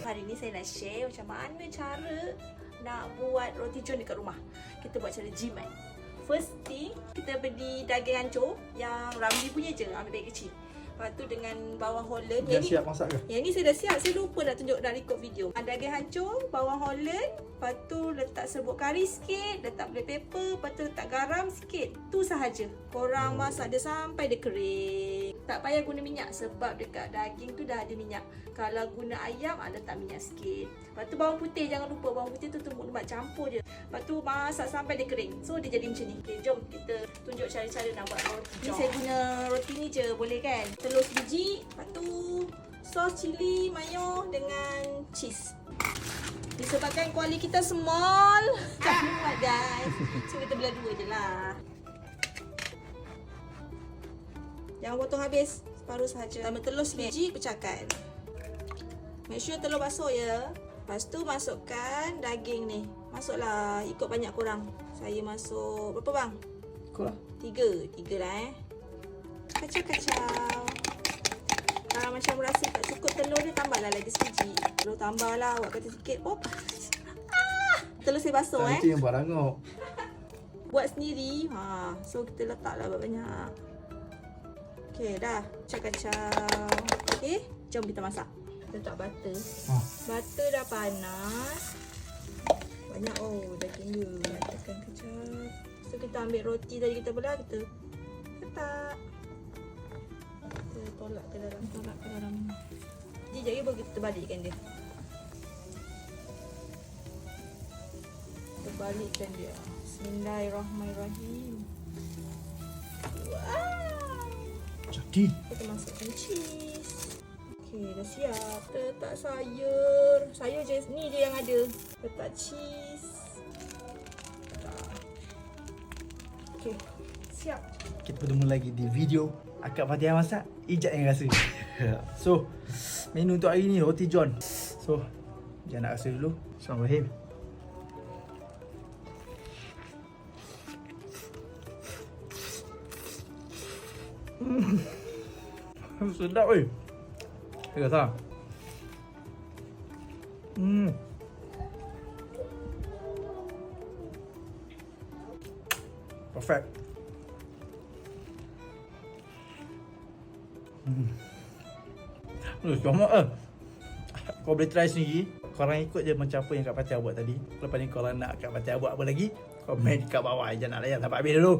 Hari ni saya nak share macam mana cara nak buat roti john dekat rumah. Kita buat cara jimat. First thing, kita beli daging hancur yang Ramli punya je, ambil beg kecil. Lepas tu dengan bawang Holland. Dah siap masak ke? Yang ni saya dah siap. Saya lupa dah tunjuk, dah record video. Daging hancur, bawang Holland. Lepas tu letak serbuk kari sikit. Letak black pepper. Lepas tu letak garam sikit. Tu sahaja. Korang masak dia sampai dia kering. Tak payah guna minyak sebab dekat daging tu dah ada minyak. Kalau guna ayam, letak minyak sikit. Lepas tu bawang putih, jangan lupa. Bawang putih tu tumbuk lemak, campur je. Lepas tu masak sampai dia kering. So dia jadi macam ni. Okay, jom kita tunjuk cara-cara nak buat roti john. Ni saya guna roti ni je, boleh kan? Telur sebiji, lepas tu sos cili mayo dengan cheese. Disebabkan kuali kita small, tak muat guys. So kita belah dua je lah. Jangan potong habis, separuh sahaja. Tambah telur sebiji, pecahkan. Make sure telur basuh ya. Lepas tu masukkan daging ni. Masuklah ikut banyak korang. Saya masuk berapa bang? Ikut lah. Tiga lah Kacau-kacau. Kalau macam rasa tak cukup telur dia, tambahlah lagi sebiji. Telur tambahlah, awak kata sikit. Oh. Telur saya basuh Itu yang buat rangok. Buat sendiri. So kita letaklah banyak. Okey, dah. Kacau-kacau. Okey, jom kita masak. Letak butter. Butter dah panas. Banyak daging dia. Letakkan kecap. So kita ambil roti tadi kita belah, kita letak. Kita tolak ke dalam. Jadi jari baru kita balikkan dia. Kita balikkan dia. Bismillahirrahmanirrahim. Wow. Jadi. Kita masukkan cheese. Okey, dah siap. Kita letak sayur. Sayur je, ni je yang ada. Letak cheese. Okey, siap. Kita bertemu lagi di video Akak Fatihah masak, Ijat yang rasa. So, menu untuk hari ni roti john. So, jangan nak rasa dulu. Bismillahirrahmanirrahim. Sedap weh. Dia rasa. Perfect. Selamat lah. Kau boleh try sendiri. Korang ikut je macam apa yang Kak Fatihah buat tadi. Lepas ni korang nak Kak Fatihah buat apa lagi, komen kat bawah. Jangan nak layan sampai habis dulu.